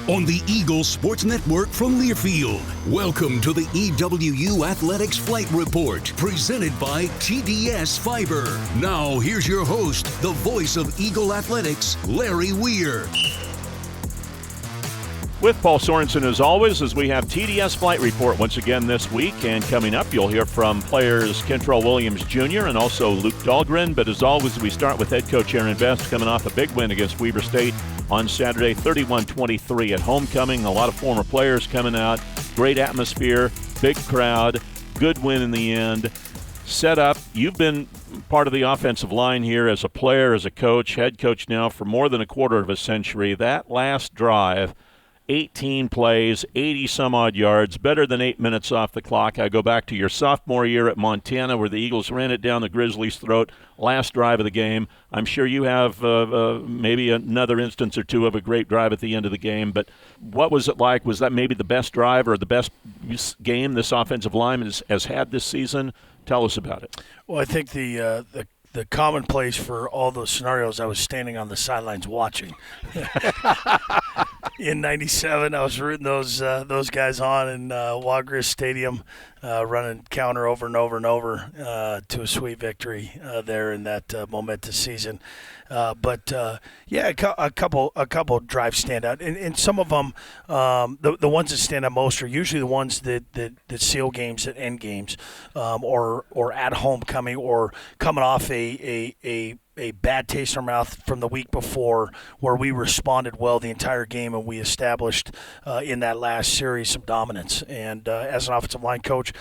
on the Eagles Sports Network from Learfield. Welcome to the EWU Athletics Flight Report, presented by TDS Fiber. Now, here's your host, the voice of Eagle Athletics, Larry Weir. With Paul Sorensen, as always, as we have TDS Flight Report once again this week. And coming up, you'll hear from players Kentrell Williams Jr. and also Luke Dahlgren. But as always, we start with head coach Aaron Best coming off a big win against Weber State on Saturday, 31-23 at homecoming. A lot of former players coming out. Great atmosphere, big crowd, good win in the end. Set up. You've been part of the offensive line here as a player, as a coach, head coach now for more than a quarter of a century. That last drive, 18 plays, 80-some-odd yards, better than 8 minutes off the clock. I go back to your sophomore year at Montana where the Eagles ran it down the Grizzlies' throat, last drive of the game. I'm sure you have maybe another instance or two of a great drive at the end of the game, but what was it like? Was that maybe the best drive or the best game this offensive lineman has had this season? Tell us about it. Well, I think the commonplace for all those scenarios, I was standing on the sidelines watching. In '97, I was rooting those guys on in Wagris Stadium, running counter over and over and over to a sweet victory there in that momentous season. But a couple drives stand out, and some of them, the ones that stand out most are usually the ones that seal games, that end games, or at homecoming, or coming off a bad taste in our mouth from the week before, where we responded well the entire game and we established in that last series some dominance. And as an offensive line coach,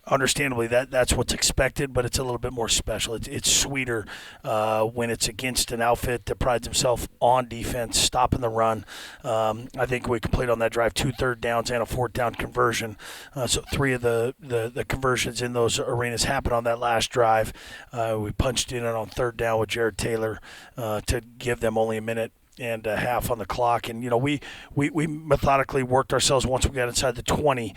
understandably, that's what's expected, but it's a little bit more special. It's sweeter when it's against an outfit that prides himself on defense, stopping the run. I think we completed on that drive 2 third downs and a fourth down conversion. So 3 of the conversions in those arenas happened on that last drive. We punched in on third down with Jared Taylor to give them only a minute and a half on the clock. And, we methodically worked ourselves once we got inside the 20.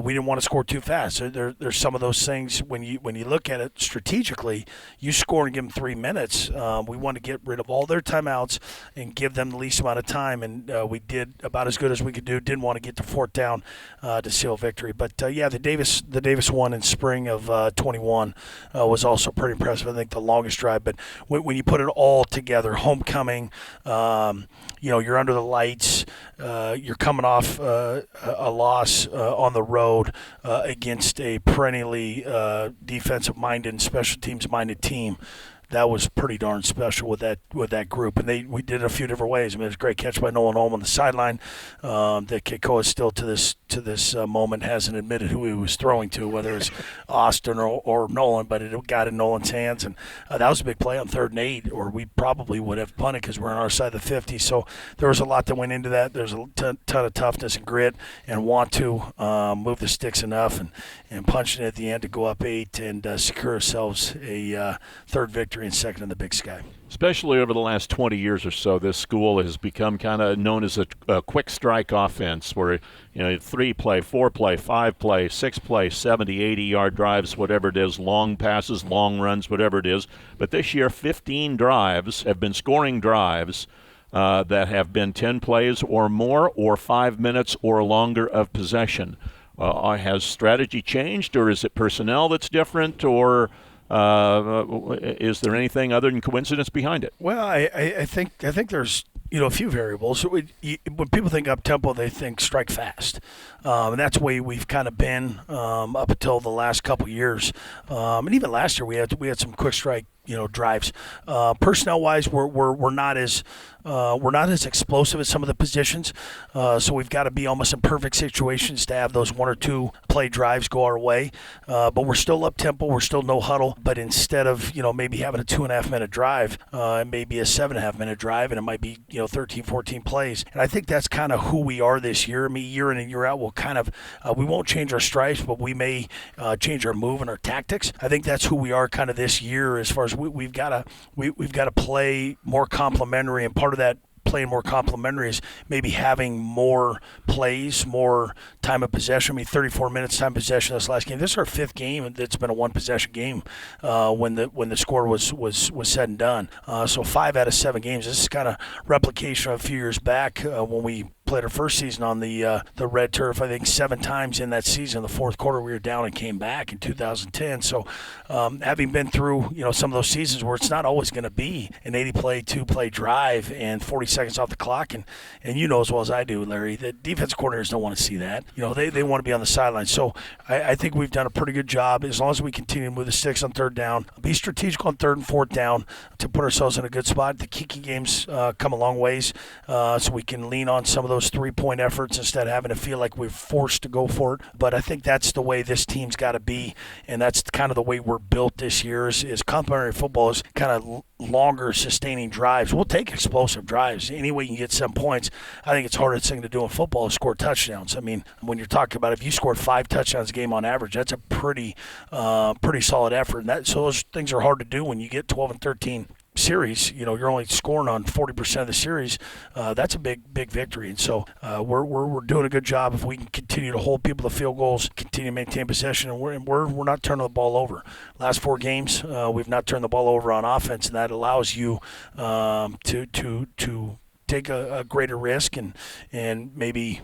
We didn't want to score too fast. So there's some of those things when you look at it strategically, you score and give them 3 minutes. We want to get rid of all their timeouts and give them the least amount of time. And we did about as good as we could do. Didn't want to get to fourth down to seal victory. But, the Davis one in spring of 21 was also pretty impressive. I think the longest drive. But when you put it all together, homecoming, you're under the lights. You're coming off a loss on the road against a perennially defensive-minded and special teams-minded team. That was pretty darn special with that group, and we did it a few different ways. I mean, it was a great catch by Nolan Olm on the sideline. That Kekoa still to this moment hasn't admitted who he was throwing to, whether it's Austin or Nolan, but it got in Nolan's hands, and that was a big play on 3rd and 8, or we probably would have punted because we're on our side of the 50. So there was a lot that went into that. There's a ton of toughness and grit, and want to move the sticks enough and punch it at the end to go up 8 and secure ourselves a third victory and second in the Big Sky. Especially over the last 20 years or so, this school has become kind of known as a quick strike offense where, 3-play, 4-play, 5-play, 6-play, 70, 80-yard drives, whatever it is, long passes, long runs, whatever it is. But this year, 15 drives have been scoring drives that have been 10 plays or more, or 5 minutes or longer of possession. Has strategy changed, or is it personnel that's different, or is there anything other than coincidence behind it? Well, I think there's a few variables. When people think up tempo, they think strike fast, and that's the way we've kind of been up until the last couple years. And even last year, we had some quick strike drives. Personnel wise, we're not as explosive as some of the positions. So we've got to be almost in perfect situations to have those 1 or 2 play drives go our way. But we're still up tempo. We're still no huddle. But instead of maybe having a 2.5 minute drive, it may be a 7.5 minute drive, and it might be 13, 14 plays. And I think that's kind of who we are this year. I mean, year in and year out, we'll kind of we won't change our stripes, but we may change our move and our tactics. I think that's who we are kind of this year, as far as we've got to play more complementary, and part of that playing more complementary is maybe having more plays, more time of possession. I mean, 34 minutes time of possession this last game. This is our 5th game that's been a one-possession game when the score was said and done. So 5 out of 7 games. This is kind of replication of a few years back when we played our first season on the red turf, I think 7 times in that season. The fourth quarter we were down and came back in 2010. So having been through, some of those seasons where it's not always going to be an 80-play, 2-play drive and 40 seconds off the clock, and you know as well as I do, Larry, that defense coordinators don't want to see that. They want to be on the sideline. So I think we've done a pretty good job as long as we continue to move the sticks on third down, be strategic on third and fourth down to put ourselves in a good spot. The kicking games come a long ways, so we can lean on some of those 3-point efforts instead of having to feel like we're forced to go for it. But I think that's the way this team's got to be, and that's kind of the way we're built this year is complementary football is kind of longer, sustaining drives. We'll take explosive drives. Any way you can get 7 points, I think it's hardest thing to do in football is score touchdowns. I mean, when you're talking about if you scored 5 touchdowns a game on average, that's a pretty solid effort. And so those things are hard to do when you get 12 and 13 series. You're only scoring on 40% of the series. That's a big victory. And so we're doing a good job if we can continue to hold people to field goals, continue to maintain possession, and we're not turning the ball over. Last 4 games, we've not turned the ball over on offense, and that allows you to take a greater risk and maybe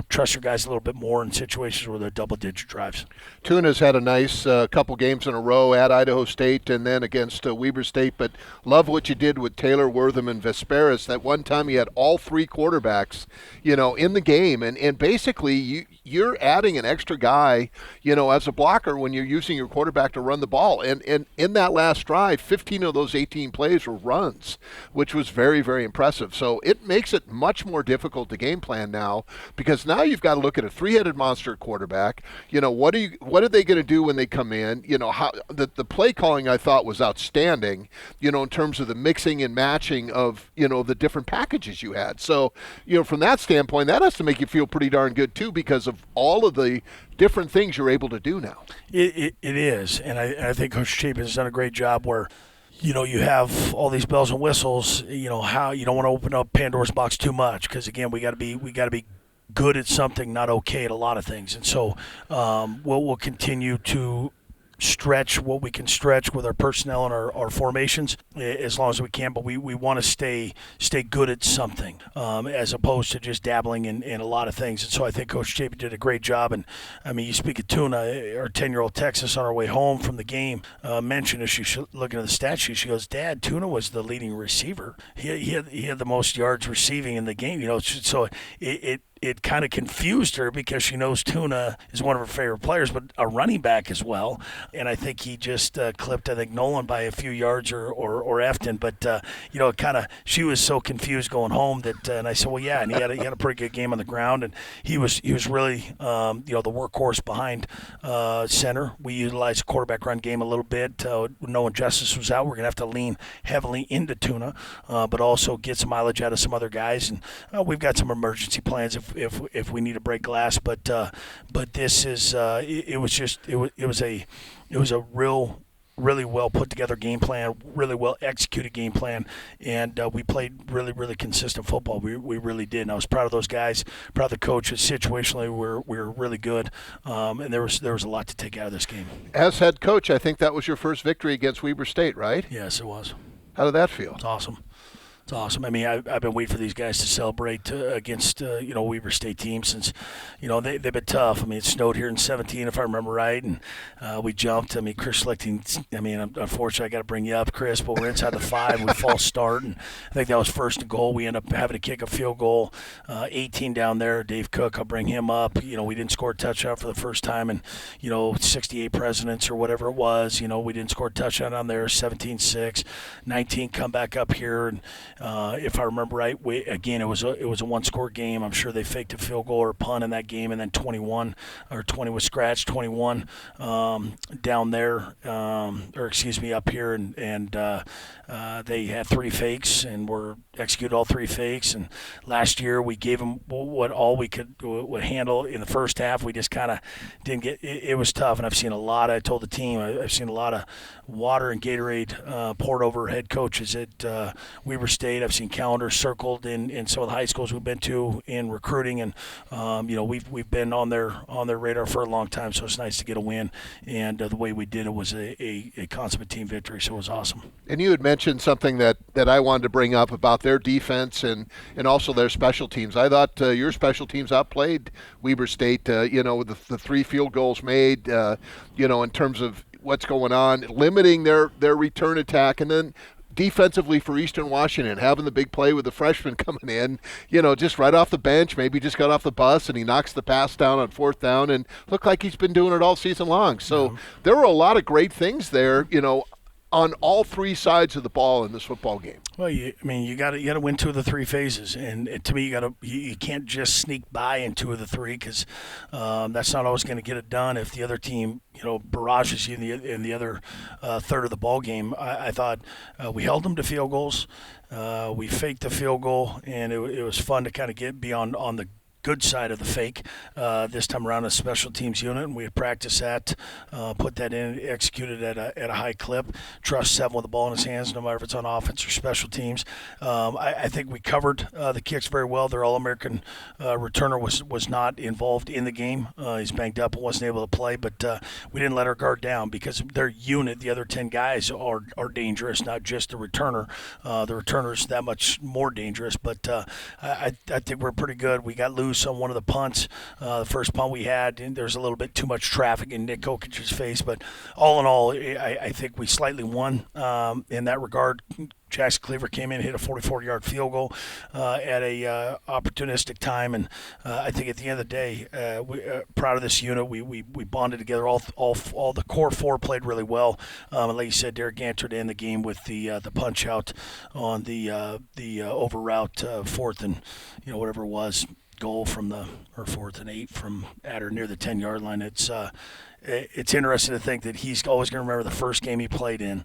trust your guys a little bit more in situations where they're double-digit drives. Tuna's had a nice couple games in a row at Idaho State and then against Weber State, but love what you did with Taylor, Wortham, and Vesperis. That one time you had all 3 quarterbacks in the game, and basically you're adding an extra guy as a blocker when you're using your quarterback to run the ball, and in that last drive 15 of those 18 plays were runs, which was very, very impressive. So it makes it much more difficult to game plan now, because now you've got to look at a 3-headed monster quarterback. What are they going to do when they come in? How the play calling I thought was outstanding, in terms of the mixing and matching of the different packages you had. So from that standpoint, that has to make you feel pretty darn good too, because of all of the different things you're able to do now. It is, and I think Coach Chapin has done a great job where you have all these bells and whistles. How you don't want to open up Pandora's box too much, because again, we got to be good at something, not okay at a lot of things. And so we'll continue to stretch what we can stretch with our personnel and our formations as long as we can, but we want to stay good at something as opposed to just dabbling in a lot of things. And so I think Coach Chapin did a great job. And I mean, you speak of Tuna, our 10-year-old Texas on our way home from the game mentioned, as she's looking at the stat sheet, she goes, "Dad, Tuna was the leading receiver. He had the most yards receiving in the game." So it kind of confused her because she knows Tuna is one of her favorite players, but a running back as well. And I think he just clipped, Nolan by a few yards or Efton. But, she was so confused going home that, and I said, well, yeah, and he had a pretty good game on the ground. And he was really, the workhorse behind center. We utilized the quarterback run game a little bit. Knowing Justice was out, we're going to have to lean heavily into Tuna, but also get some mileage out of some other guys. And we've got some emergency plans if we need to break glass, but this is it was a really well put together game plan, really well executed game plan, and we played really, really consistent football. We really did, and I was proud of those guys, proud of the coaches. Situationally, we were really good, and there was a lot to take out of this game. As head coach, I think that was your first victory against Weber State, right? Yes, it was. How did that feel? It's awesome. It's awesome. I mean, I've been waiting for these guys to celebrate against Weber State teams since they've been tough. I mean, it snowed here in 17 if I remember right, and we jumped. I mean, Chris Schlichting. I mean, unfortunately, I got to bring you up, Chris, but we're inside the 5. We false start, and I think that was first and goal. We end up having to kick a field goal. 18 down there. Dave Cook, I'll bring him up. We didn't score a touchdown for the first time in 68 presidents or whatever it was. We didn't score a touchdown on there. 17-6, 19 come back up here, and if I remember right, it was a one-score game. I'm sure they faked a field goal or a punt in that game, and then 20 was scratched, 21 down there, up here, and they had 3 fakes and were executed all 3 fakes. And last year we gave them all we could handle in the first half. We just kind of didn't get. It was tough, and I've seen a lot. I told the team I've seen a lot of water and Gatorade poured over head coaches at Weber State. State. I've seen calendars circled in some of the high schools we've been to in recruiting, and we've been on their radar for a long time. So it's nice to get a win, and the way we did it was a consummate team victory. So it was awesome. And you had mentioned something that I wanted to bring up about their defense and also their special teams. I thought your special teams outplayed Weber State. With the 3 field goals made. In terms of what's going on, limiting their return attack, and then defensively for Eastern Washington, having the big play with the freshman coming in, just right off the bench, maybe just got off the bus, and he knocks the pass down on 4th down, and looked like he's been doing it all season long. So there were a lot of great things there, on all 3 sides of the ball in this football game. Well, you got to win 2 of the 3 phases, and to me, you can't just sneak by in 2 of the 3 because that's not always going to get it done. If the other team, barrages you in the other third of the ball game, I thought we held them to field goals. We faked the field goal, and it was fun to kind of be on the good side of the fake this time around a special teams unit, and we had practiced that, put that in, executed at a high clip. Trust Seven with the ball in his hands, no matter if it's on offense or special teams. I think we covered the kicks very well. Their All-American returner was not involved in the game. He's banged up and wasn't able to play, but we didn't let our guard down because their unit, the other 10 guys, are dangerous, not just the returner. The returner's that much more dangerous, but I think we're pretty good. We got loose on one of the punts. The first punt we had, and there's a little bit too much traffic in Nick Kokic's face, but all in all, I think we slightly won in that regard. Jackson Cleaver came in, hit a 44-yard field goal at a opportunistic time, and I think at the end of the day, we're proud of this unit. We bonded together. All the core 4 played really well. And like you said, Derek Ganter to end the game with the punch out on the over route 4th and whatever it was. Goal from 4th and 8 from at or near the 10-yard line. It's interesting to think that he's always going to remember the first game he played in.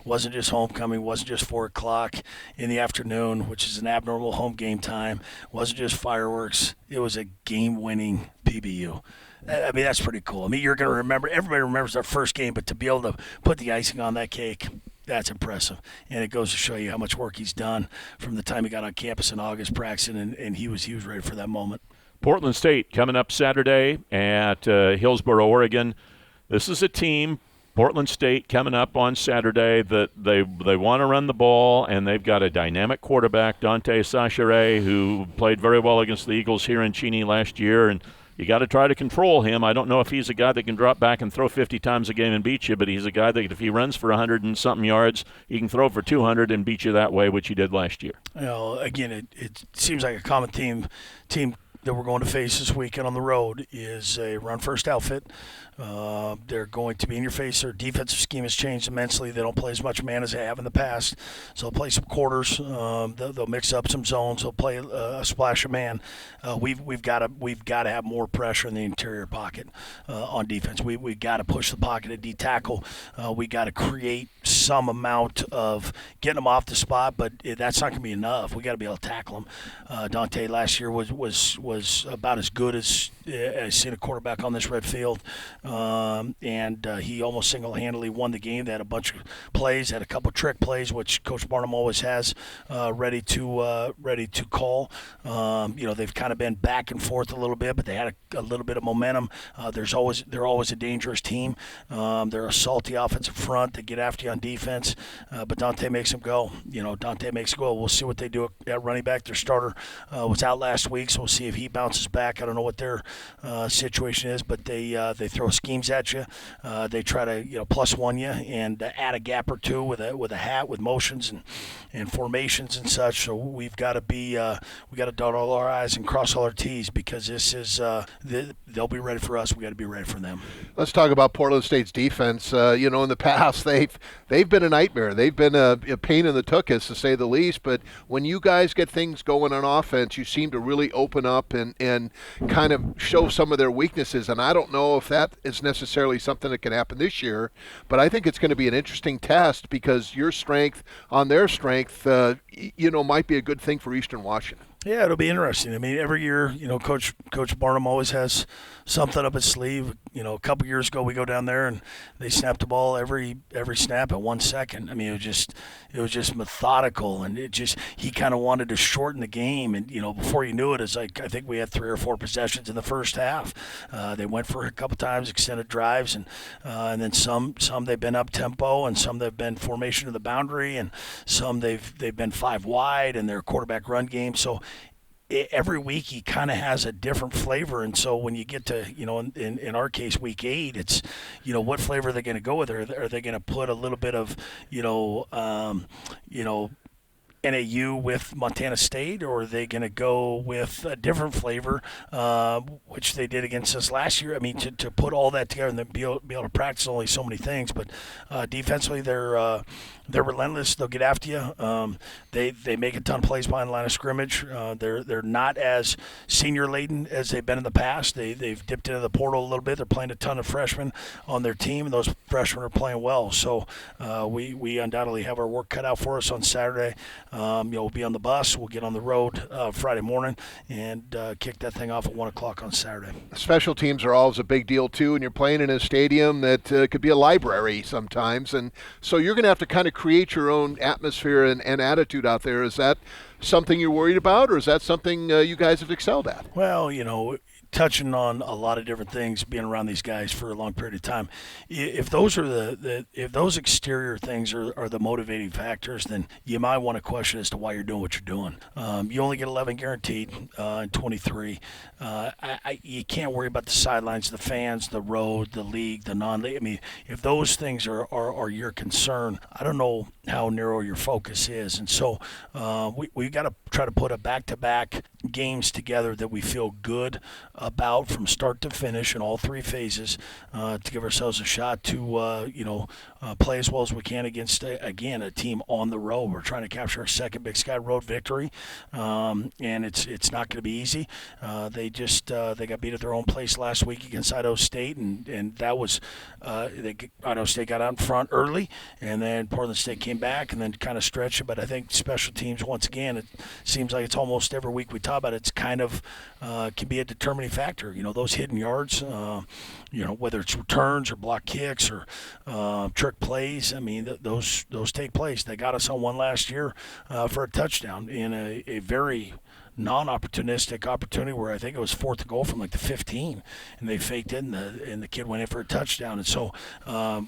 Wasn't just homecoming, wasn't just 4 o'clock in the afternoon, which is an abnormal home game time. Wasn't just fireworks. It was a game-winning PBU. I mean, that's pretty cool. I mean, you're going to remember, everybody remembers their first game, but to be able to put the icing on that cake, that's impressive. And it goes to show you how much work he's done from the time he got on campus in August practicing, and he was ready for that moment. Portland State coming up Saturday at Hillsboro, Oregon. This is a team, Portland State, coming up on Saturday that they want to run the ball, and they've got a dynamic quarterback, Dante Sachere, who played very well against the Eagles here in Cheney last year, and you got to try to control him. I don't know if he's a guy that can drop back and throw 50 times a game and beat you, but he's a guy that if he runs for 100 and something yards, he can throw for 200 and beat you that way, which he did last year. Again, it seems like a common team that we're going to face this weekend on the road is a run-first outfit. They're going to be in your face. Their defensive scheme has changed immensely. They don't play as much man as they have in the past. So they'll play some quarters. They'll mix up some zones. They'll play a splash of man. We've got to have more pressure in the interior pocket on defense. We've got to push the pocket at D-tackle. We got to create some amount of getting them off the spot, but that's not going to be enough. We got to be able to tackle them. Dante last year was about as good as I've seen a quarterback on this red field. And he almost single-handedly won the game. They had a bunch of plays, had a couple trick plays, which Coach Barnum always has ready to call. They've kind of been back and forth a little bit, but they had a little bit of momentum. They're always a dangerous team. They're a salty offensive front. They get after you on defense, but Dante makes them go. Dante makes them go. We'll see what they do at running back. Their starter was out last week, so we'll see if he bounces back. I don't know what their situation is, but they throw schemes at you. They try to plus one you and add a gap or two with a hat with motions and formations and such. So we've got to dot all our I's and cross all our T's because this is they'll be ready for us. We got to be ready for them. Let's talk about Portland State's defense. In the past they've been a nightmare. They've been a pain in the tuchus, to say the least. But when you guys get things going on offense, you seem to really open up and kind of show some of their weaknesses. And I don't know if that is necessarily something that can happen this year, but I think it's going to be an interesting test because your strength on their strength, might be a good thing for Eastern Washington. Yeah, it'll be interesting. I mean, every year, Coach Barnum always has something up his sleeve. A couple years ago, we go down there and they snapped the ball every snap at 1 second. I mean, it was just methodical, and he kind of wanted to shorten the game. And before you knew it, it's like I think we had 3 or 4 possessions in the first half. They went for a couple times, extended drives, and then some they've been up tempo, and some they've been formation to the boundary, and some they've been 5 wide in their quarterback run game. So every week he kind of has a different flavor, and so when you get to in our case week 8, it's what flavor are they going to go with? Are they going to put a little bit of NAU with Montana State, or are they going to go with a different flavor, which they did against us last year? I mean, to put all that together and then be able to practice only so many things. But defensively, they're relentless. They'll get after you. They make a ton of plays behind the line of scrimmage. They're not as senior laden as they've been in the past. They've dipped into the portal a little bit. They're playing a ton of freshmen on their team, and those freshmen are playing well. So we undoubtedly have our work cut out for us on Saturday. We'll be on the bus. We'll get on the road Friday morning and kick that thing off at 1 o'clock on Saturday. Special teams are always a big deal, too, and you're playing in a stadium that could be a library sometimes. And so you're going to have to kind of create your own atmosphere and attitude out there. Is that something you're worried about, or is that something you guys have excelled at? Well, touching on a lot of different things, being around these guys for a long period of time. If those are if those exterior things are the motivating factors, then you might want to question as to why you're doing what you're doing. You only get 11 guaranteed in 23. You can't worry about the sidelines, the fans, the road, the league, the non-league. I mean, if those things are your concern, I don't know how narrow your focus is. And so we got to try to put a back-to-back games together that we feel good about from start to finish in all 3 phases to give ourselves a shot to play as well as we can against again a team on the road. We're trying to capture our second Big Sky road victory, and it's not going to be easy. They got beat at their own place last week against Idaho State, and that was Idaho State got out in front early, and then Portland State came back and then kind of stretched it. But I think special teams, once again, it seems like it's almost every week we talk about it, it's kind of can be a determining factor. Those hidden yards, whether it's returns or block kicks or trick plays. I mean, those take place. They got us on one last year for a touchdown in a very non-opportunistic opportunity where I think it was 4th and goal from like the 15, and they faked it, and the kid went in for a touchdown. And so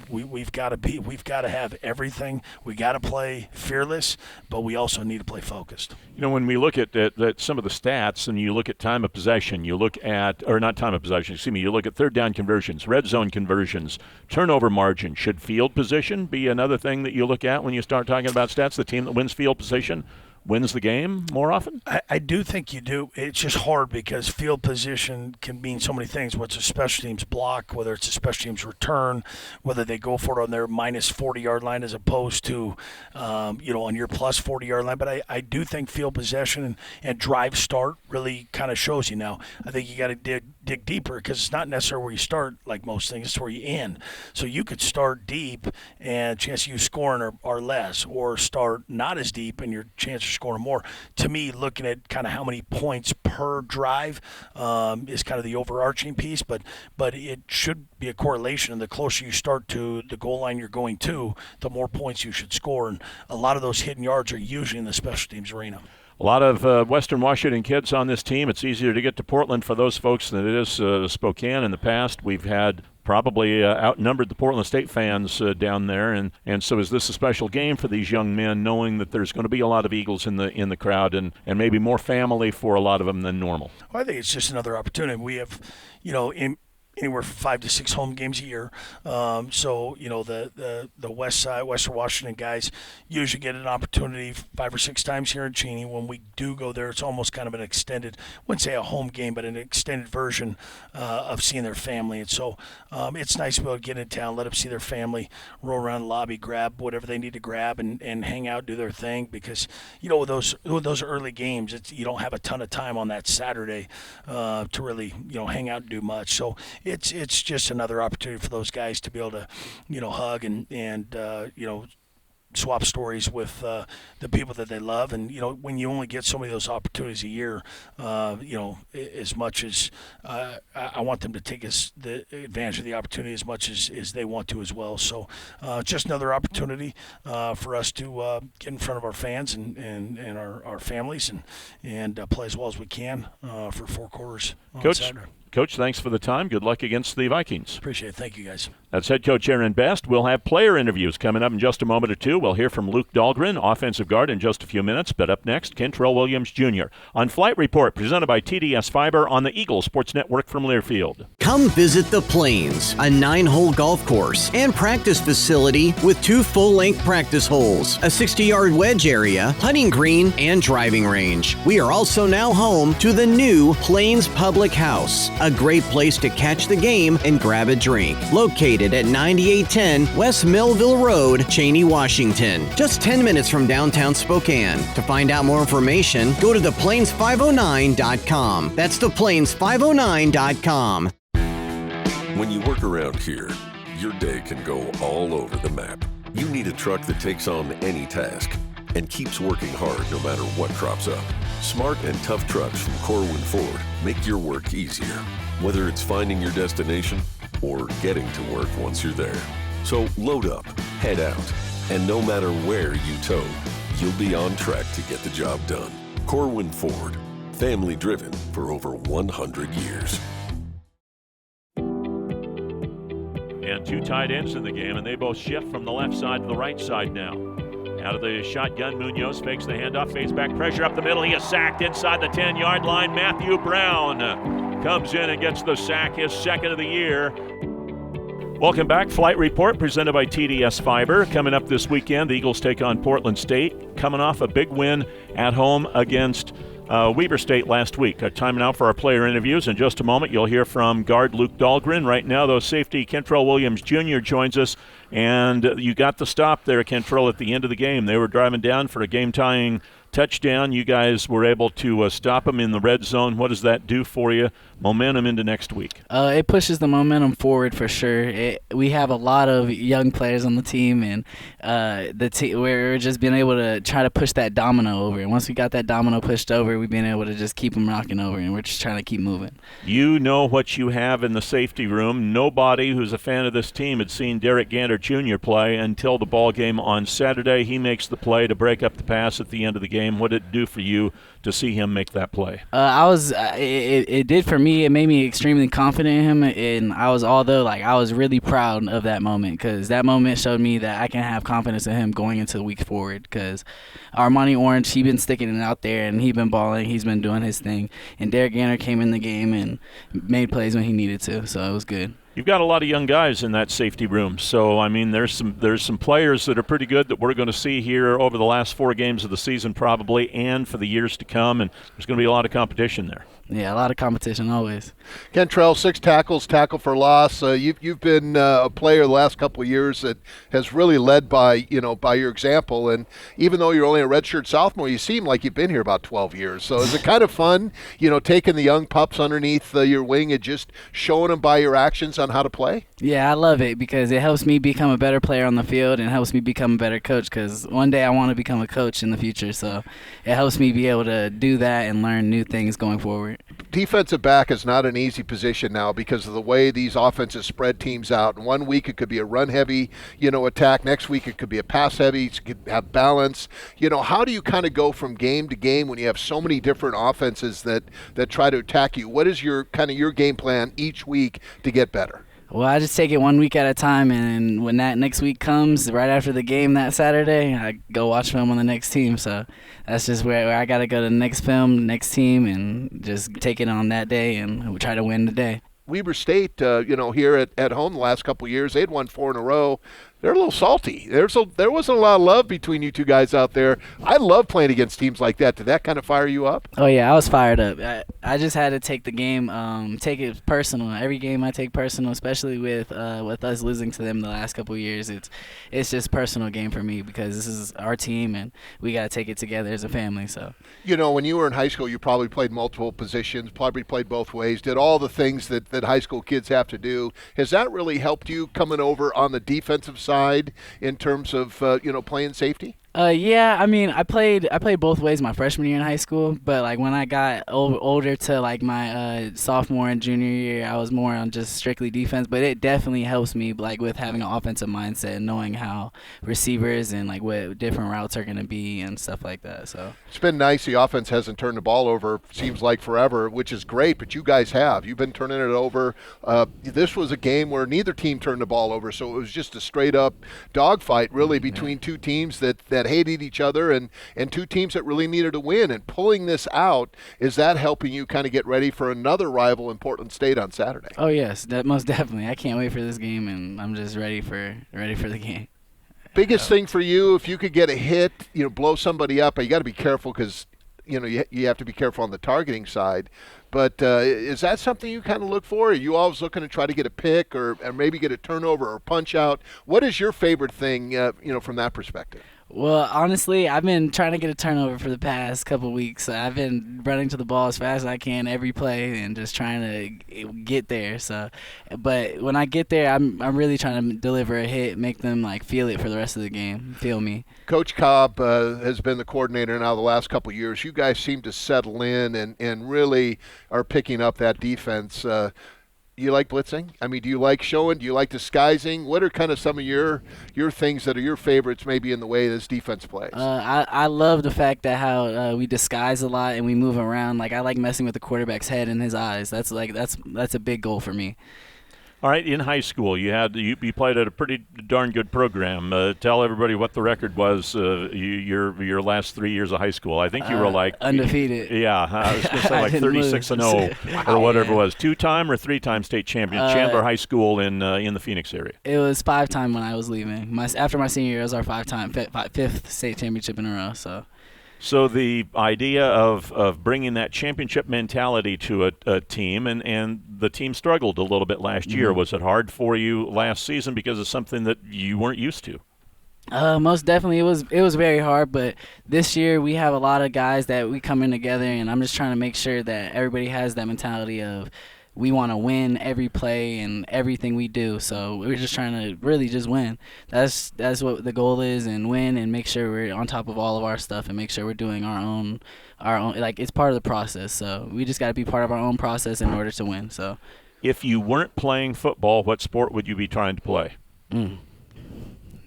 we've got to have everything. We got to play fearless, but we also need to play focused. When we look at some of the stats, and you look at time of possession, you look at you look at 3rd down conversions, red zone conversions, turnover margin. Should field position be another thing that you look at when you start talking about stats? The team that wins field position wins the game more often? I do think you do. It's just hard because field position can mean so many things. What's a special teams block, whether it's a special teams return, whether they go for it on their minus 40-yard line as opposed to, on your plus 40-yard line. But I do think field possession and drive start really kind of shows you now. I think you got to dig deeper because it's not necessarily where you start like most things. It's where you end. So you could start deep and chance of you scoring are less, or start not as deep and your chance of scoring more. To me, looking at kind of how many points per drive is kind of the overarching piece, but it should be a correlation. And the closer you start to the goal line you're going to, the more points you should score. And a lot of those hidden yards are usually in the special teams arena. A lot of Western Washington kids on this team. It's easier to get to Portland for those folks than it is Spokane. In the past, we've had probably outnumbered the Portland State fans down there, and so is this a special game for these young men, knowing that there's going to be a lot of Eagles in the crowd and maybe more family for a lot of them than normal? Well, I think it's just another opportunity. We have, anywhere from 5 to 6 home games a year. So, the west side, Western Washington guys usually get an opportunity 5 or 6 times here in Cheney. When we do go there, it's almost kind of an extended, I wouldn't say a home game, but an extended version of seeing their family. And so it's nice to be able to get in town, let them see their family, roll around the lobby, grab whatever they need to grab, and hang out, do their thing. Because, with those early games, you don't have a ton of time on that Saturday to really, hang out and do much. So it's just another opportunity for those guys to be able to, hug and swap stories with the people that they love. And, when you only get so many of those opportunities a year, as much as I want them to take the advantage of the opportunity as much as they want to as well. So just another opportunity for us to get in front of our fans and our families and play as well as we can for 4 quarters on Saturday. Coach, thanks for the time. Good luck against the Vikings. Appreciate it. Thank you, guys. That's head coach Aaron Best. We'll have player interviews coming up in just a moment or two. We'll hear from Luke Dahlgren, offensive guard, in just a few minutes. But up next, Kentrell Williams Jr. on Flight Report, presented by TDS Fiber on the Eagle Sports Network from Learfield. Come visit the Plains, a 9-hole golf course and practice facility with 2 full-length practice holes, a 60-yard wedge area, putting green, and driving range. We are also now home to the new Plains Public House, a great place to catch the game and grab a drink. Located at 9810 West Millville Road, Cheney, Washington. Just 10 minutes from downtown Spokane. To find out more information, go to theplains509.com. That's theplains509.com. When you work around here, your day can go all over the map. You need a truck that takes on any task and keeps working hard no matter what crops up. Smart and tough trucks from Corwin Ford make your work easier, whether it's finding your destination or getting to work once you're there. So load up, head out, and no matter where you tow, you'll be on track to get the job done. Corwin Ford, family driven for over 100 years. And 2 tight ends in the game, and they both shift from the left side to the right side now. Out of the shotgun, Munoz fakes the handoff, fades back, pressure up the middle. He is sacked inside the 10-yard line. Matthew Brown comes in and gets the sack, his second of the year. Welcome back. Flight Report presented by TDS Fiber. Coming up this weekend, the Eagles take on Portland State, coming off a big win at home against Weber State last week. Time now for our player interviews. In just a moment, you'll hear from guard Luke Dahlgren. Right now, though, safety Kentrell Williams Jr. joins us. And you got the stop there, Kentrell, at the end of the game. They were driving down for a game-tying touchdown. You guys were able to stop them in the red zone. What does that do for you? Momentum into next week. It pushes the momentum forward for sure. We have a lot of young players on the team, and we're just being able to try to push that domino over. And once we got that domino pushed over, we've been able to just keep them rocking over, and we're just trying to keep moving. You know what you have in the safety room. Nobody who's a fan of this team had seen Derek Gander Jr. play until the ball game on Saturday. He makes the play to break up the pass at the end of the game. What did it do for you to see him make that play? It did for me. It made me extremely confident in him, and I was really proud of that moment, because that moment showed me that I can have confidence in him going into the week forward, because Armani Orange, he been sticking it out there, and he been balling, he's been doing his thing, and Derek Gander came in the game and made plays when he needed to, so it was good. You've got a lot of young guys in that safety room, so I mean, there's some players that are pretty good that we're going to see here over the last 4 games of the season probably, and for the years to come, and there's going to be a lot of competition there. Yeah, a lot of competition always. Kentrell, 6 tackles, tackle for loss. You've been a player the last couple of years that has really led by your example. And even though you're only a redshirt sophomore, you seem like you've been here about 12 years. So is it kind of fun, taking the young pups underneath your wing and just showing them by your actions on how to play? Yeah, I love it, because it helps me become a better player on the field and helps me become a better coach, because one day I want to become a coach in the future. So it helps me be able to do that and learn new things going forward. Defensive back is not an easy position now because of the way these offenses spread teams out. And one week it could be a run-heavy, attack. Next week it could be a pass-heavy. It could have balance. How do you kind of go from game to game when you have so many different offenses that try to attack you? What is your game plan each week to get better? Well, I just take it 1 week at a time, and when that next week comes, right after the game that Saturday, I go watch film on the next team. So that's just where I got to go to the next film, next team, and just take it on that day and try to win the day. Weber State, here at home the last couple of years, they'd won 4 in a row. They're a little salty. There wasn't a lot of love between you two guys out there. I love playing against teams like that. Did that kind of fire you up? Oh, yeah, I was fired up. I just had to take the game, take it personal. Every game I take personal, especially with us losing to them the last couple of years. It's just a personal game for me, because this is our team, and we got to take it together as a family. So, when you were in high school, you probably played multiple positions, probably played both ways, did all the things that high school kids have to do. Has that really helped you coming over on the defensive side in terms of playing safety? Yeah, I mean, I played both ways my freshman year in high school, but like when I got older to like my sophomore and junior year, I was more on just strictly defense. But it definitely helps me like with having an offensive mindset and knowing how receivers and like what different routes are going to be and stuff like that. So it's been nice. The offense hasn't turned the ball over, seems like forever, which is great. But you guys have. You've been turning it over. This was a game where neither team turned the ball over, so it was just a straight up dogfight really between two teams that hated each other and two teams that really needed to win. And pulling this out, is that helping you kind of get ready for another rival in Portland State on Saturday? Oh yes, that most definitely. I can't wait for this game, and I'm just ready for the game. Biggest thing for you, if you could get a hit, blow somebody up, you got to be careful because you have to be careful on the targeting side. But is that something you kind of look for? Are you always looking to try to get a pick or maybe get a turnover or punch out? What is your favorite thing, from that perspective? Well, honestly, I've been trying to get a turnover for the past couple weeks. I've been running to the ball as fast as I can every play and just trying to get there. So, but when I get there, I'm really trying to deliver a hit, make them like feel it for the rest of the game, feel me. Coach Cobb has been the coordinator now the last couple of years. You guys seem to settle in and really are picking up that defense. You like blitzing? I mean, do you like showing? Do you like disguising? What are kind of some of your things that are your favorites maybe in the way this defense plays? I love the fact that how we disguise a lot and we move around. Like I like messing with the quarterback's head and his eyes. That's a big goal for me. All right, in high school, you played at a pretty darn good program. Tell everybody what the record was your last 3 years of high school. I think you were like undefeated. Yeah, I was going to say like 36-0 or whatever it was. 2-time or 3-time state champion, Chandler High School in the Phoenix area. It was 5-time when I was leaving. After my senior year, it was our 5th state championship in a row. So the idea of bringing that championship mentality to a team, and the team struggled a little bit last year. Was it hard for you last season because of something that you weren't used to? Most definitely, it was very hard. But this year we have a lot of guys that we come in together, and I'm just trying to make sure that everybody has that mentality of we want to win every play and everything we do. So we're just trying to really just win. That's what the goal is, and win and make sure we're on top of all of our stuff and make sure we're doing our own like it's part of the process. So we just got to be part of our own process in order to win. So if you weren't playing football, what sport would you be trying to play? Yeah,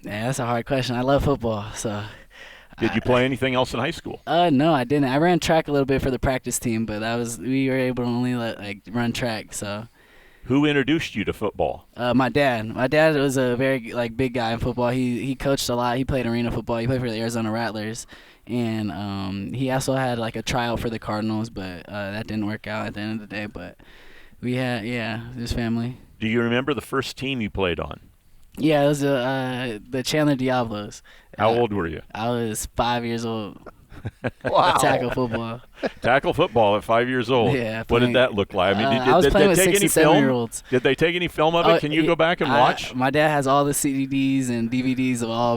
that's a hard question. I love football, so. Did you play anything else in high school? No, I didn't. I ran track a little bit for the practice team, but we were able to only run track. So, who introduced you to football? My dad. My dad was a very big guy in football. He coached a lot. He played arena football. He played for the Arizona Rattlers, and he also had a tryout for the Cardinals, but that didn't work out at the end of the day. But we had his family. Do you remember the first team you played on? Yeah, it was the Chandler Diablos. How old were you? I was 5 years old. Wow. Tackle football. Tackle football at 5 years old. Yeah. What did that look like? I mean, I was did playing they with take 6 any and film? 7-year-olds. Did they take any film of it? Can you go back and watch? My dad has all the CDs and DVDs of all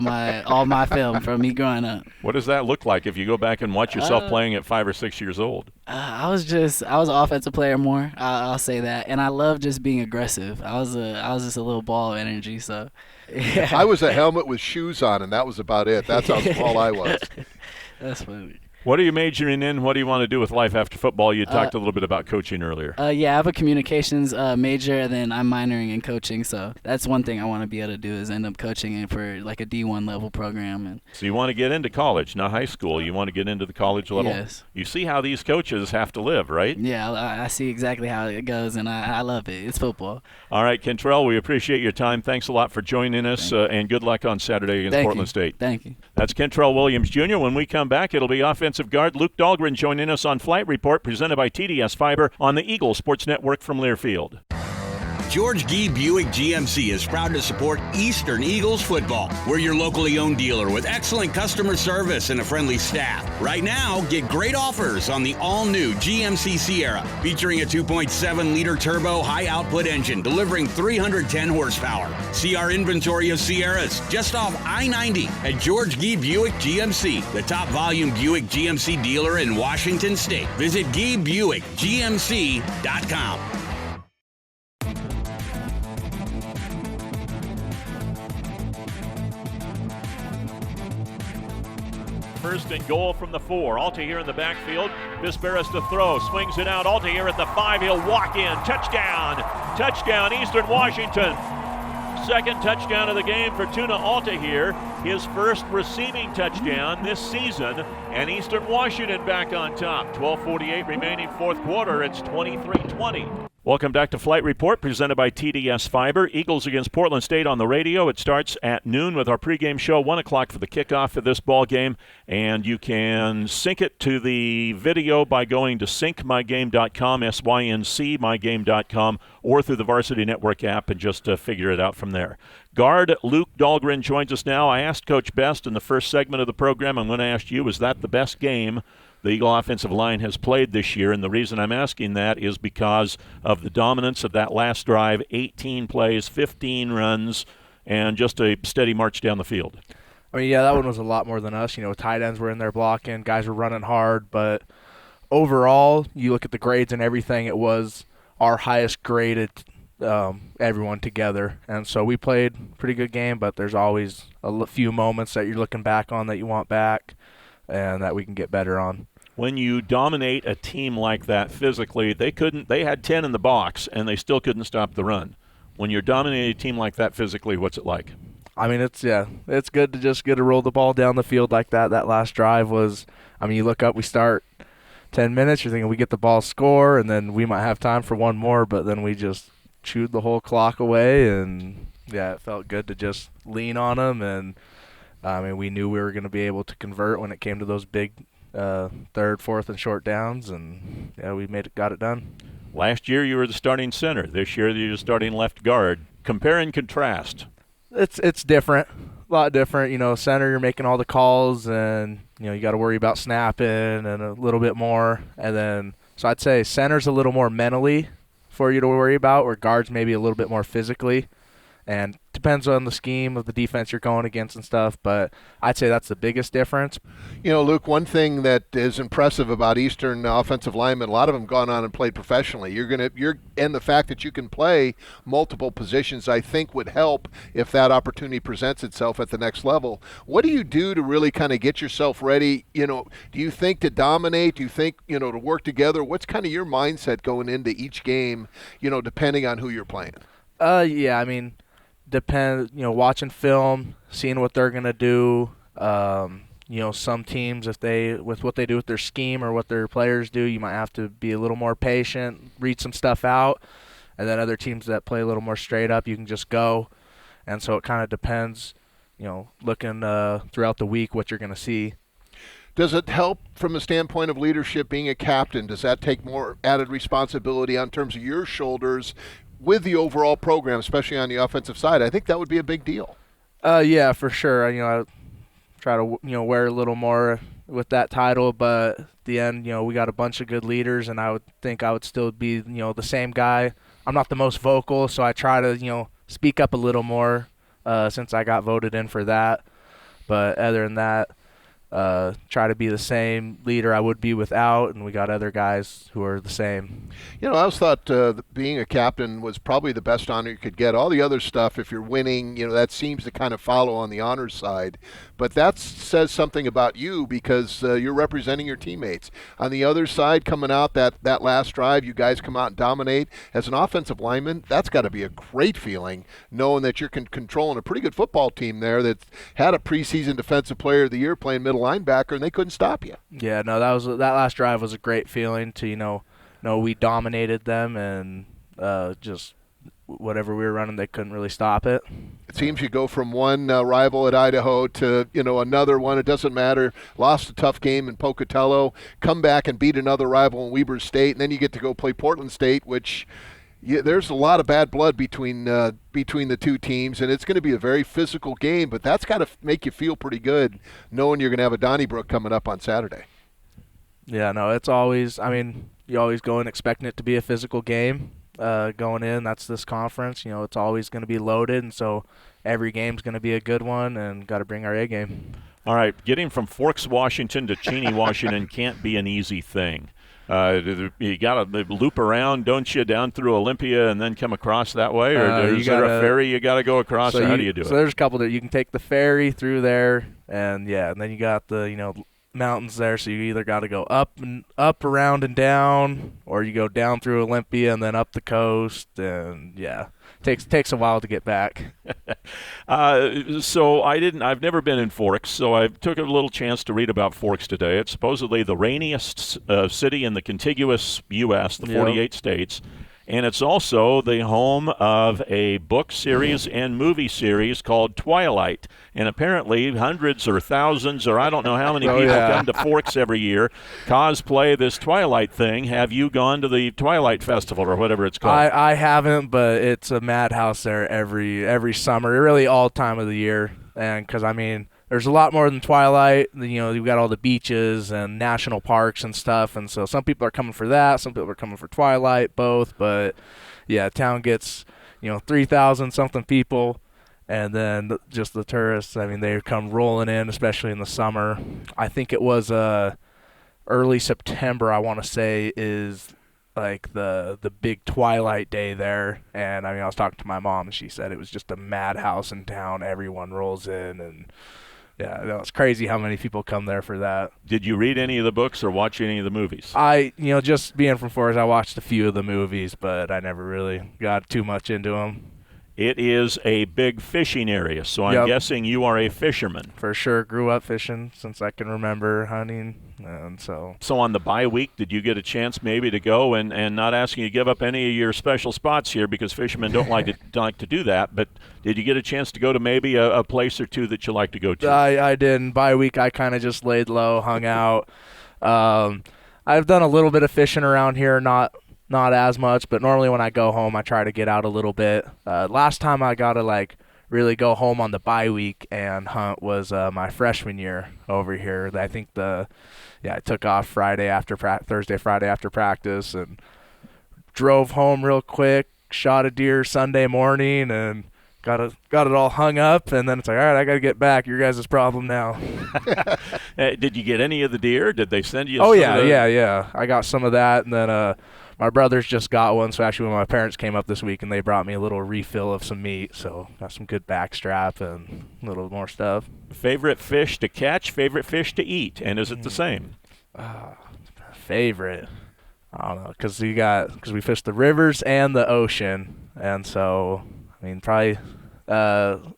my film from me growing up. What does that look like if you go back and watch yourself playing at 5 or 6 years old? I was an offensive player more. I'll say that, and I love just being aggressive. I was just a little ball of energy. So. Yeah. I was a helmet with shoes on, and that was about it. That's how small I was. That's funny. What are you majoring in? What do you want to do with life after football? You talked a little bit about coaching earlier. Yeah, I have a communications major, and then I'm minoring in coaching. So that's one thing I want to be able to do is end up coaching for like a D1 level program. And so you want to get into college, not high school. You want to get into the college level? Yes. You see how these coaches have to live, right? Yeah, I see exactly how it goes, and I love it. It's football. All right, Kentrell, we appreciate your time. Thanks a lot for joining us, and good luck on Saturday against Portland State. Thank you. That's Kentrell Williams Jr. When we come back, it'll be offensive guard Luke Dahlgren joining us on Flight Report, presented by TDS Fiber on the Eagle Sports Network from Learfield. George Gee Buick GMC is proud to support Eastern Eagles football. We're your locally owned dealer with excellent customer service and a friendly staff. Right now, get great offers on the all-new GMC Sierra, featuring a 2.7-liter turbo high-output engine delivering 310 horsepower. See our inventory of Sierras just off I-90 at George Gee Buick GMC, the top volume Buick GMC dealer in Washington State. Visit GeeBuickGMC.com. first and goal from the 4. Altair in the backfield. Visperas to throw. Swings it out. Altair at the 5. He'll walk in. Touchdown. Touchdown, Eastern Washington. Second touchdown of the game for Tuna Altair. His first receiving touchdown this season. And Eastern Washington back on top. 12:48 remaining fourth quarter. It's 23-20. Welcome back to Flight Report, presented by TDS Fiber. Eagles against Portland State on the radio. It starts at noon with our pregame show, 1 o'clock for the kickoff of this ball game. And you can sync it to the video by going to syncmygame.com, syncmygame.com, or through the Varsity Network app and just figure it out from there. Guard Luke Dahlgren joins us now. I asked Coach Best in the first segment of the program, I'm going to ask you, is that the best game the Eagle offensive line has played this year? And the reason I'm asking that is because of the dominance of that last drive, 18 plays, 15 runs, and just a steady march down the field. I mean, yeah, that one was a lot more than us. You know, tight ends were in there blocking, guys were running hard, but overall, you look at the grades and everything, it was our highest graded everyone together. And so we played a pretty good game, but there's always a few moments that you're looking back on that you want back and that we can get better on. When you dominate a team like that physically, they had 10 in the box and they still couldn't stop the run. When you're dominating a team like that physically, what's it like? I mean, it's good to just get to roll the ball down the field like that. That last drive was, I mean, you look up, we start 10 minutes, you're thinking we get the ball, score, and then we might have time for one more, but then we just chewed the whole clock away, and yeah, it felt good to just lean on them. And I mean, we knew we were going to be able to convert when it came to those big third, fourth, and short downs, and yeah, we got it done. Last year you were the starting center. This year you're the starting left guard. Compare and contrast. It's different, a lot different. You know, center, you're making all the calls, and you know you got to worry about snapping and a little bit more. And then, so I'd say center's a little more mentally for you to worry about, where guard's maybe a little bit more physically. And depends on the scheme of the defense you're going against and stuff, but I'd say that's the biggest difference. You know, Luke, one thing that is impressive about Eastern offensive linemen, a lot of them gone on and played professionally. And the fact that you can play multiple positions, I think, would help if that opportunity presents itself at the next level. What do you do to really kind of get yourself ready? You know, do you think to dominate? Do you think, you know, to work together? What's kind of your mindset going into each game, you know, depending on who you're playing? Yeah, I mean, watching film, seeing what they're going to do. You know, some teams, with what they do with their scheme or what their players do, you might have to be a little more patient, read some stuff out. And then other teams that play a little more straight up, you can just go. And so it kind of depends, you know, looking throughout the week what you're going to see. Does it help from a standpoint of leadership being a captain? Does that take more added responsibility on terms of your shoulders with the overall program, especially on the offensive side? I think that would be a big deal. Yeah, for sure. You know, I try to, you know, wear a little more with that title, but at the end, you know, we got a bunch of good leaders, and I would think I would still be, you know, the same guy. I'm not the most vocal, so I try to, you know, speak up a little more since I got voted in for that. But other than that, try to be the same leader I would be without, and we got other guys who are the same. You know, I always thought being a captain was probably the best honor you could get. All the other stuff, if you're winning, you know, that seems to kind of follow on the honors side. But that says something about you because you're representing your teammates. On the other side, coming out that last drive, you guys come out and dominate. As an offensive lineman, that's got to be a great feeling, knowing that you're controlling a pretty good football team there that had a preseason Defensive Player of the Year playing middle linebacker, and they couldn't stop you. Yeah, no, that last drive was a great feeling to, you know, we dominated them, and just whatever we were running, they couldn't really stop it. It seems you go from one rival at Idaho to, you know, another one. It doesn't matter. Lost a tough game in Pocatello, come back and beat another rival in Weber State, and then you get to go play Portland State, which there's a lot of bad blood between the two teams, and it's going to be a very physical game, but that's got to make you feel pretty good knowing you're going to have a Donnybrook coming up on Saturday. Yeah, no, it's always, I mean, you always go in expecting it to be a physical game going in. That's this conference. You know, it's always going to be loaded, and so every game's going to be a good one, and got to bring our A game. All right, getting from Forks, Washington to Cheney, Washington can't be an easy thing. You got to loop around, don't you, down through Olympia and then come across that way? Or is there a ferry you got to go across, or how do you do it? So there's a couple that you can take the ferry through there, and yeah, and then you got the, you know, mountains there, so you either got to go up, around, and down, or you go down through Olympia and then up the coast, and yeah, takes a while to get back. So I've never been in Forks, so I took a little chance to read about Forks today. It's supposedly the rainiest city in the contiguous U.S., the 48 states. And it's also the home of a book series and movie series called Twilight. And apparently hundreds or thousands or I don't know how many people come to Forks every year, cosplay this Twilight thing. Have you gone to the Twilight Festival or whatever it's called? I haven't, but it's a madhouse there every summer, really all time of the year. And because, I mean, there's a lot more than Twilight. You know, you've got all the beaches and national parks and stuff, and so some people are coming for that. Some people are coming for Twilight, both. But, yeah, town gets, 3,000-something people, and then just the tourists, I mean, they come rolling in, especially in the summer. I think it was early September, I want to say, is like the big Twilight day there. And, I mean, I was talking to my mom, and she said it was just a madhouse in town. Everyone rolls in, and yeah, it's crazy how many people come there for that. Did you read any of the books or watch any of the movies? Just being from Forest, I watched a few of the movies, but I never really got too much into them. It is a big fishing area, so I'm guessing you are a fisherman. For sure. Grew up fishing since I can remember, hunting, and so. So on the bye week, did you get a chance maybe to go and not asking you to give up any of your special spots here because fishermen don't like to do that, but did you get a chance to go to maybe a place or two that you like to go to? I didn't. Bye week, I kind of just laid low, hung out. I've done a little bit of fishing around here, not as much, but normally when I go home, I try to get out a little bit. Last time I got to really go home on the bye week and hunt was my freshman year over here. I think I took off Thursday, Friday after practice, and drove home real quick, shot a deer Sunday morning, and got it all hung up, and then it's like, all right, I got to get back. Your guys' problem now. Did you get any of the deer? Did they send you? Oh, yeah. I got some of that, and then my brothers just got one, so actually when my parents came up this week and they brought me a little refill of some meat, so got some good backstrap and a little more stuff. Favorite fish to catch, favorite fish to eat, and is it the same? Favorite? I don't know, because we fish the rivers and the ocean, and so, I mean, probably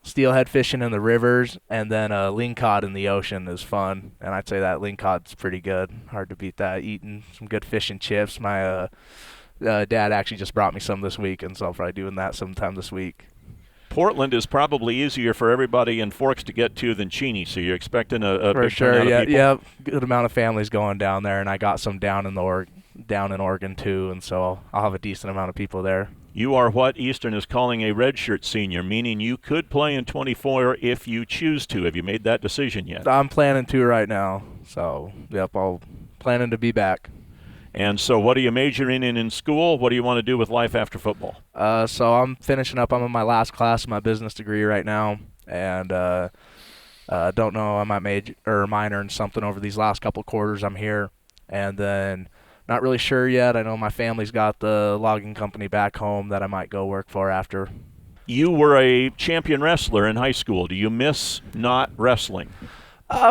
steelhead fishing in the rivers, and then lingcod in the ocean is fun, and I'd say that lingcod's pretty good. Hard to beat that. Eating some good fish and chips. My dad actually just brought me some this week, and so I'll probably doing that sometime this week. Portland is probably easier for everybody in Forks to get to than Cheney, so you're expecting a for big sure, turnout of people? Yeah, good amount of families going down there, and I got some down in Oregon too, and so I'll have a decent amount of people there. You are what Eastern is calling a redshirt senior, meaning you could play in 24 if you choose to. Have you made that decision yet? I'm planning to right now, so I'm planning to be back. And so what are you majoring in school? What do you want to do with life after football? So I'm finishing up. I'm in my last class of my business degree right now, and don't know. I might major or minor in something over these last couple quarters I'm here, and then not really sure yet. I know my family's got the logging company back home that I might go work for after. You were a champion wrestler in high school. Do you miss not wrestling?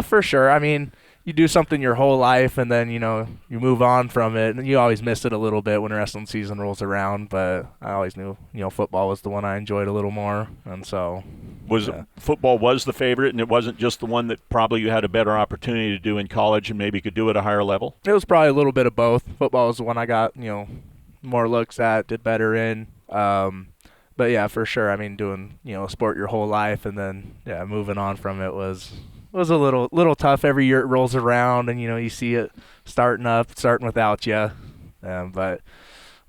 For sure. I mean, you do something your whole life, and then, you move on from it, and you always miss it a little bit when wrestling season rolls around, but I always knew, football was the one I enjoyed a little more, and so. Football was the favorite, and it wasn't just the one that probably you had a better opportunity to do in college and maybe could do at a higher level? It was probably a little bit of both. Football was the one I got, more looks at, did better in. But, yeah, for sure. I mean, doing, a sport your whole life and then, moving on from it was a little tough. Every year it rolls around, and, you see it starting without you. But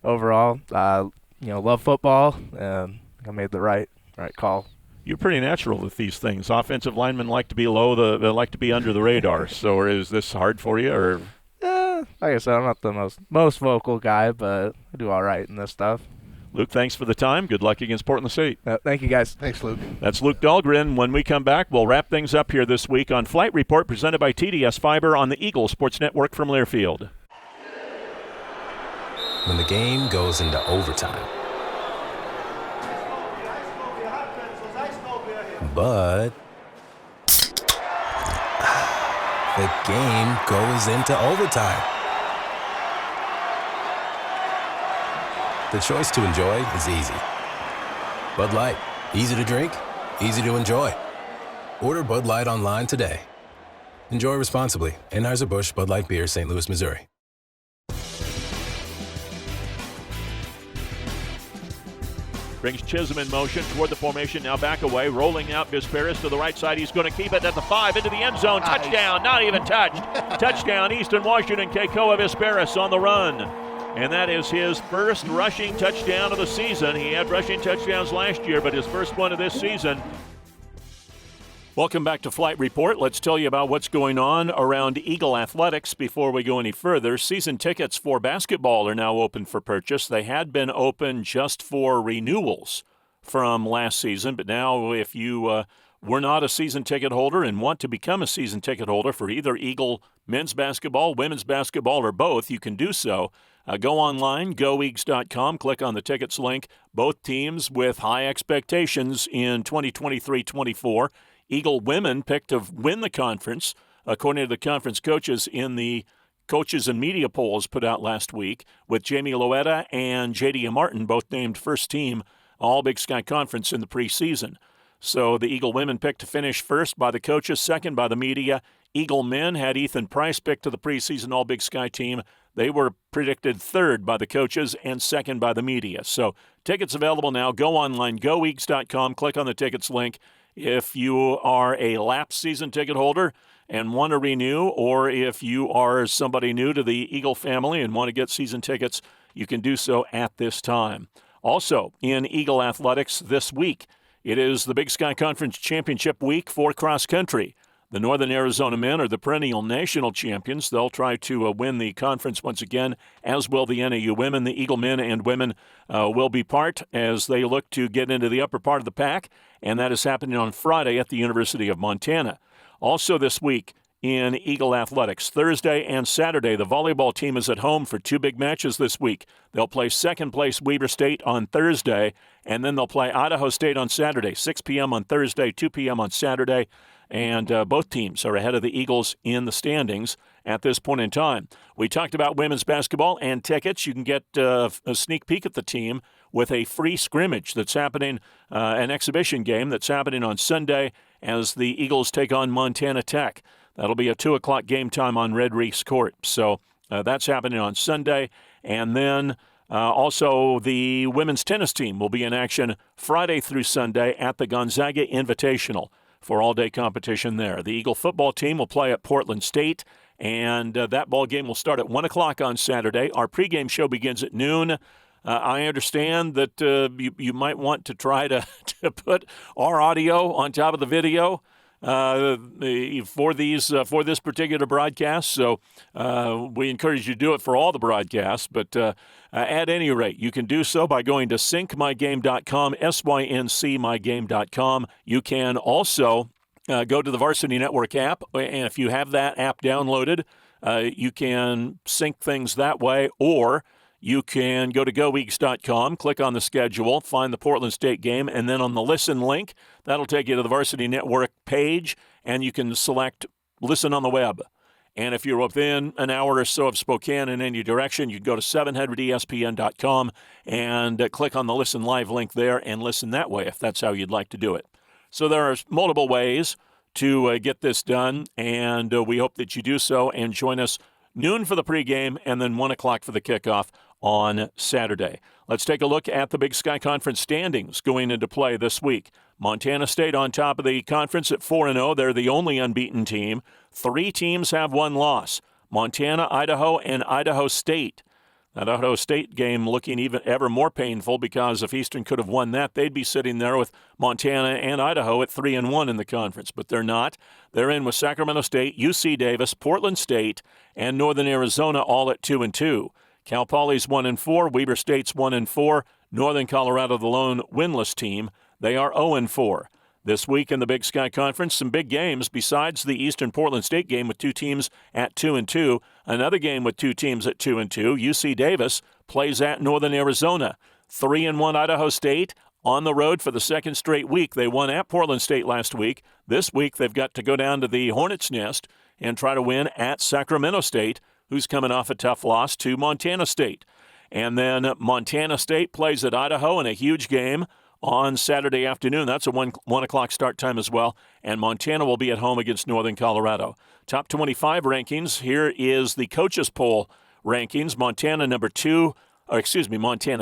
overall, love football, and I made the right call. You're pretty natural with these things. Offensive linemen like to be low, they like to be under the radar. So is this hard for you? Or? Like I said, I'm not the most vocal guy, but I do all right in this stuff. Luke, thanks for the time. Good luck against Portland State. Thank you, guys. Thanks, Luke. That's Luke Dahlgren. When we come back, we'll wrap things up here this week on Flight Report presented by TDS Fiber on the Eagle Sports Network from Learfield. When the game goes into overtime. But The game goes into overtime. The choice to enjoy is easy. Bud Light, easy to drink, easy to enjoy. Order Bud Light online today. Enjoy responsibly. Anheuser-Busch Bud Light Beer, St. Louis, Missouri. Brings Chisholm in motion toward the formation, now back away, rolling out Vesperis to the right side. He's going to keep it at the 5, into the end zone. Nice. Touchdown, not even touched. Touchdown, Eastern Washington, Keikoa Vesperis on the run. And that is his first rushing touchdown of the season. He had rushing touchdowns last year, but his first one of this season. Welcome back to Flight Report. Let's tell you about what's going on around Eagle Athletics before we go any further. Season tickets for basketball are now open for purchase. They had been open just for renewals from last season, but now if you were not a season ticket holder and want to become a season ticket holder for either Eagle men's basketball, women's basketball, or both, you can do so. Go online, goeags.com, click on the tickets link. Both teams with high expectations in 2023-24. Eagle women picked to win the conference, according to the conference coaches in the coaches and media polls put out last week, with Jamie Loetta and J.D. Martin both named first team All Big Sky Conference in the preseason. So the Eagle women picked to finish first by the coaches, second by the media. Eagle men had Ethan Price picked to the preseason All Big Sky team. They were predicted third by the coaches and second by the media. So tickets available now. Go online, goeags.com, click on the tickets link. If you are a lapsed season ticket holder and want to renew, or if you are somebody new to the Eagle family and want to get season tickets, you can do so at this time. Also, in Eagle Athletics this week, it is the Big Sky Conference Championship week for cross country. The Northern Arizona men are the perennial national champions. They'll try to win the conference once again, as will the NAU women. The Eagle men and women will be part as they look to get into the upper part of the pack, and that is happening on Friday at the University of Montana. Also this week in Eagle Athletics, Thursday and Saturday, the volleyball team is at home for two big matches this week. They'll play second-place Weber State on Thursday, and then they'll play Idaho State on Saturday, 6 p.m. on Thursday, 2 p.m. on Saturday. And both teams are ahead of the Eagles in the standings at this point in time. We talked about women's basketball and tickets. You can get a sneak peek at the team with a free scrimmage that's happening, an exhibition game that's happening on Sunday as the Eagles take on Montana Tech. That'll be a 2 o'clock game time on Red Reefs Court. So that's happening on Sunday. And then also the women's tennis team will be in action Friday through Sunday at the Gonzaga Invitational for all-day competition there. The Eagle football team will play at Portland State, and that ball game will start at 1 o'clock on Saturday. Our pregame show begins at noon. I understand that you might want to try to put our audio on top of the video for this particular broadcast, so we encourage you to do it for all the broadcasts, but at any rate, you can do so by going to syncmygame.com, syncmygame.com. You can also go to the Varsity Network app, and if you have that app downloaded, you can sync things that way, or you can go to goeags.com, click on the schedule, find the Portland State game, and then on the listen link, that'll take you to the Varsity Network page, and you can select listen on the web. And if you're within an hour or so of Spokane in any direction, you can go to 700ESPN.com and click on the Listen Live link there and listen that way if that's how you'd like to do it. So there are multiple ways to get this done, and we hope that you do so and join us noon for the pregame and then 1 o'clock for the kickoff on Saturday. Let's take a look at the Big Sky Conference standings going into play this week. Montana State on top of the conference at 4-0. They're the only unbeaten team. 3 teams have 1 loss: Montana, Idaho, and Idaho State. That Idaho State game looking even ever more painful because if Eastern could have won that, they'd be sitting there with Montana and Idaho at 3-1 in the conference, but they're not. They're in with Sacramento State, UC Davis, Portland State, and Northern Arizona all at 2-2. Cal Poly's 1-4, Weber State's 1-4, Northern Colorado the lone winless team. They are 0-4. This week in the Big Sky Conference, some big games besides the Eastern Portland State game with 2 teams at 2-2. Another game with 2 teams at 2-2. UC Davis plays at Northern Arizona. 3-1 Idaho State on the road for the second straight week. They won at Portland State last week. This week they've got to go down to the Hornets' Nest and try to win at Sacramento State, who's coming off a tough loss to Montana State. And then Montana State plays at Idaho in a huge game on Saturday afternoon. That's a 1 o'clock start time as well. And Montana will be at home against Northern Colorado. Top 25 rankings. Here is the coaches poll rankings. Montana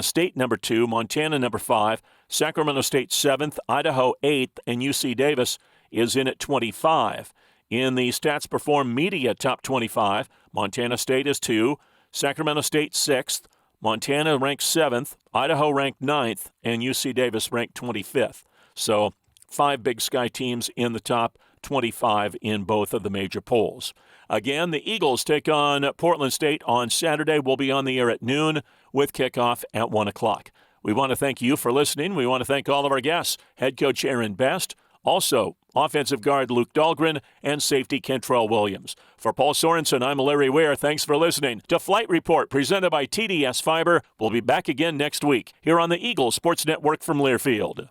State number 2, Montana number 5, Sacramento State 7th, Idaho 8th, and UC Davis is in at 25. In the Stats Perform Media Top 25, Montana State is 2, Sacramento State 6th, Montana ranked 7th, Idaho ranked 9th, and UC Davis ranked 25th. So 5 Big Sky teams in the top 25 in both of the major polls. Again, the Eagles take on Portland State on Saturday. We'll be on the air at noon with kickoff at 1 o'clock. We want to thank you for listening. We want to thank all of our guests, head coach Aaron Best, also offensive guard Luke Dahlgren, and safety Kentrell Williams. For Paul Sorensen, I'm Larry Weir. Thanks for listening to Flight Report presented by TDS Fiber. We'll be back again next week here on the Eagles Sports Network from Learfield.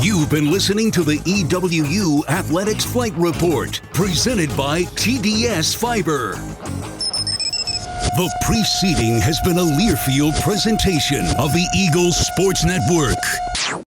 You've been listening to the EWU Athletics Flight Report, presented by TDS Fiber. The preceding has been a Learfield presentation of the Eagles Sports Network.